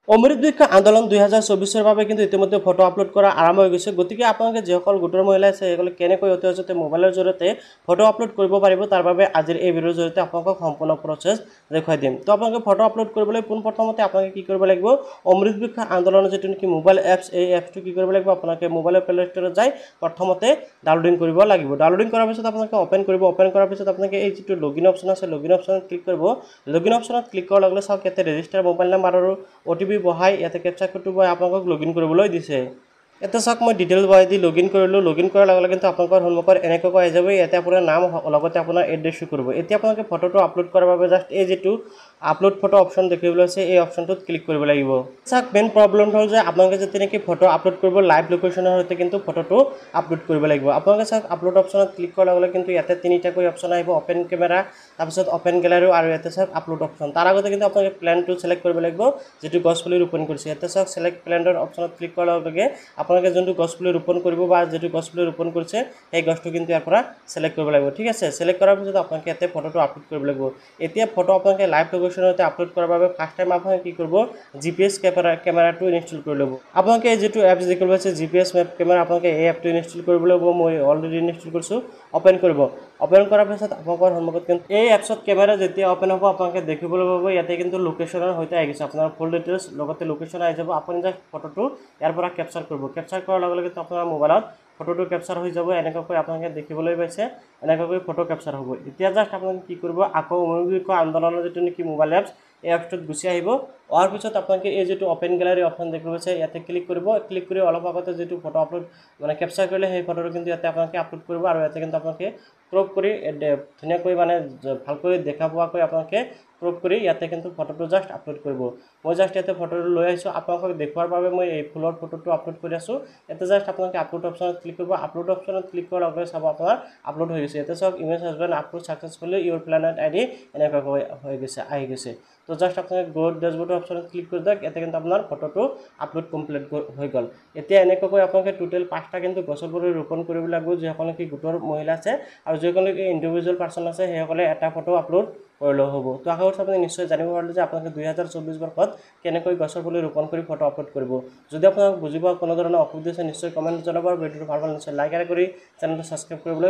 অমৃত বৃক্ষ আন্দোলন 2024 বাবে কিন্তু ইতিমধ্যে ফটো আপলোড কৰা আৰম্ভ হৈ গৈছে গতিকে আপোনালোকে যিসকল গোটৰ মহিলা আছে সেইসকলে কেনেকৈ অতি সহজতে মোবাইলৰ জৰিয়তে ফটো আপলোড কৰিব পাৰিব তাৰ বাবে আজিৰ এই ভিডিঅ'ৰ জৰিয়তে আপোনালোকক সম্পূৰ্ণ প্ৰচেছ দেখুৱাই দিম তো আপোনালোকে ফটো আপলোড কৰিবলৈ পোনপ্ৰথমতে আপোনালোকে কি কৰিব লাগিব অমৃত বৃক্ষ আন্দোলনৰ যেটো নেকি মোবাইল এপছ এই এপছটো কি কৰিব লাগিব আপোনালোকে মোবাইলৰ প্লে ষ্টৰত যাই প্ৰথমতে ডাউনলোডিং কৰিব লাগিব ডাউনলোডিং কৰাৰ পিছত আপোনালোকে ওপেন কৰিব ওপেন কৰাৰ পিছত আপোনালোকে এই যেটো লগইন অপচন আছে লগইন অপচনত ক্লিক কৰিব লগইন অপচনত ক্লিক কৰাৰ লগে লগে চাওক ইয়াতে ৰেজিষ্টাৰ মোবাইল নাম্বাৰ আৰু OTP বহাই ইয়াতে ক্যাপচা কোডটো মই আপোনাক লগইন কৰিবলৈ দিছে এটা চাক মই ডিটেইলছ বহাই দি লগইন কৰিলো লগইন কৰাৰ লগে লগে কিন্তু আপোনালোকৰ সন্মুখত এনেকৈ আহি যাব ইয়াতে আপোনাৰ নাম লগতে আপোনাৰ এড্ৰেছ কৰিব এতিয়া আপোনালোকে ফটোটো আপলোড কৰাৰ বাবে জাস্ট এই যেটো আপলোড ফটো অপচন দেখিবলৈ আছে এই অপচনটোত ক্লিক কৰিব লাগিব চাক মেইন প্ৰবলেম হ'ল যে আপোনালোকে যেতে নেকি ফটো আপলোড কৰিব লাইভ লোকেশনৰ হৈতে কিন্তু ফটোটো আপলোড কৰিব লাগিব আপোনালোকে চাক আপলোড অপচনত ক্লিক কৰাৰ লগে লগে কিন্তু ইয়াতে তিনিটা কৈ অপচন আহিব ওপেন ক্যামেৰা তাৰপিছত ওপেন গ্যালাৰি আৰু ইয়াতে চাক আপলোড অপচন তাৰ আগতে কিন্তু আপোনালোকে প্ল্যানটো সিলেক্ট কৰিব লাগিব যেটো গছপুলি ৰোপণ কৰিছে ইয়াতে চাক সিলেক্ট প্ল্যানৰ অপচনত ক্লিক কৰাৰ লগে আপোনালোকে যোনটো গছপুলি ৰোপণ কৰিব বা যেটো গছপুলি ৰোপণ কৰিছে এই গছটো কিন্তু ইয়াৰ পৰা সিলেক্ট কৰিব লাগিব ঠিক আছে সিলেক্ট কৰাৰ পিছত আপোনালোকে ইয়াতে ফটোটো আপলোড কৰিব লাগিব এতিয়া ফটো আপোনালোকে লাইভ লোকেশনতে আপলোড কৰাৰ বাবে ফাৰ্স্ট টাইম আপোনালোকে কি কৰিব জিপিএস ক্যামেৰাটো ইনষ্টল কৰি ল'ব আপোনালোকে যেটো এপছ দেখিব আছে জিপিএস মেপ ক্যামেৰা আপোনালোকে এই এপটো ইনষ্টল কৰিব লাগিব মই অলৰেডি ইনষ্টল কৰিছো ওপেন কৰিব ওপেন কৰাৰ পিছত আপোনালোকৰ সন্মুখত কিন্তু এই এপছত ক্যামেৰা যেতিয়া ওপেন হ'ব আপোনালোকে দেখিবলৈ পাব ইয়াতে কিন্তু লোকেশনৰ হৈতে আহি গৈছে আপোনাৰ ফুল ডিটেইলছ লগতে লোকেশন আহি যাব আপুনি জাস্ট ফটোটো ইয়াৰ পৰা ক্যাপচাৰ কৰিব ক্যাপচাৰ কৰাৰ লগে লগে আপোনাৰ মোবাইলত ফটোটো ক্যাপচাৰ হৈ যাব এনেকৈ আপোনালোকে দেখিবলৈ পাইছে এনেকৈ ফটো ক্যাপচাৰ হ'ব এতিয়া জাস্ট আপোনালোকে কি কৰিব আকৌ অমৃত আন্দোলনৰ যেটো নেকি মোবাইল এপছ এই এপছটোত গুছি আহিব আৰু পিছত আপোনালোকে এই যেটো ওপেন গ্যালাৰি অপচন দেখিব আছে ইয়াতে ক্লিক কৰিব ক্লিক কৰি অলপ আগতে যেটো ফটো আপলোড মানে ক্যাপচাৰ কৰিলে সেই ফটোটো কিন্তু ইয়াতে আপোনালোকে আপলোড কৰিব আৰু ইয়াতে কিন্তু আপোনালোকে ক্ৰপ কৰি ধুনীয়াকৈ মানে ভালকৈ দেখা পোৱাকৈ আপোনালোকে ক্ৰপ কৰি ইয়াতে কিন্তু ফটোটো জাস্ট আপলোড কৰিব মই জাস্ট ইয়াতে ফটোটো লৈ আহিছো আপোনালোকক দেখুৱাৰ বাবে মই এই ফুলৰ ফটোটো আপলোড কৰি আছো ইয়াতে জাস্ট আপোনালোকে আপলোড অপচনত ক্লিক কৰিব আপলোড অপচনত ক্লিক কৰাৰ লগে চাব আপোনাৰ আপলোড হৈ গৈছে ইয়াতে চাওক image has been upload successfully your planet ID এনেকৈ হৈ গৈছে আহি গৈছে তো জাস্ট আপোনালোকে গো ড্যাশবোৰ্ড অপচনত ক্লিক কৰি দিয়ক ইয়াতে কিন্তু আপোনাৰ ফটোটো আপলোড কমপ্লিট হৈ গল এতিয়া এনেকৈ আপোনালোকে টোটাল 5টা কিন্তু গছৰ পুলি ৰোপণ কৰিব লাগিব যেসকলে কি গোটৰ মহিলা আছে আৰু যেসকলে কি ইন্ডিভিজুৱেল পাৰসন আছে সেইসকলে এটা ফটো আপলোড কৰিলে হ'ব তো আশা কৰিছো আপুনি নিশ্চয় জানিব পাৰিলে যে আপোনালোকে 2024 বৰ্ষত কেনেকৈ গছৰ পুলি ৰোপণ কৰি ফটো আপলোড কৰিব যদি আপোনাক বুজিব কোনো ধৰণৰ অসুবিধা আছে নিশ্চয় কমেন্ট জনাব আৰু ভিডিওটো ভাল নিশ্চয় লাইক কৰি চেনেলটো সাবস্ক্ৰাইব কৰিবলৈ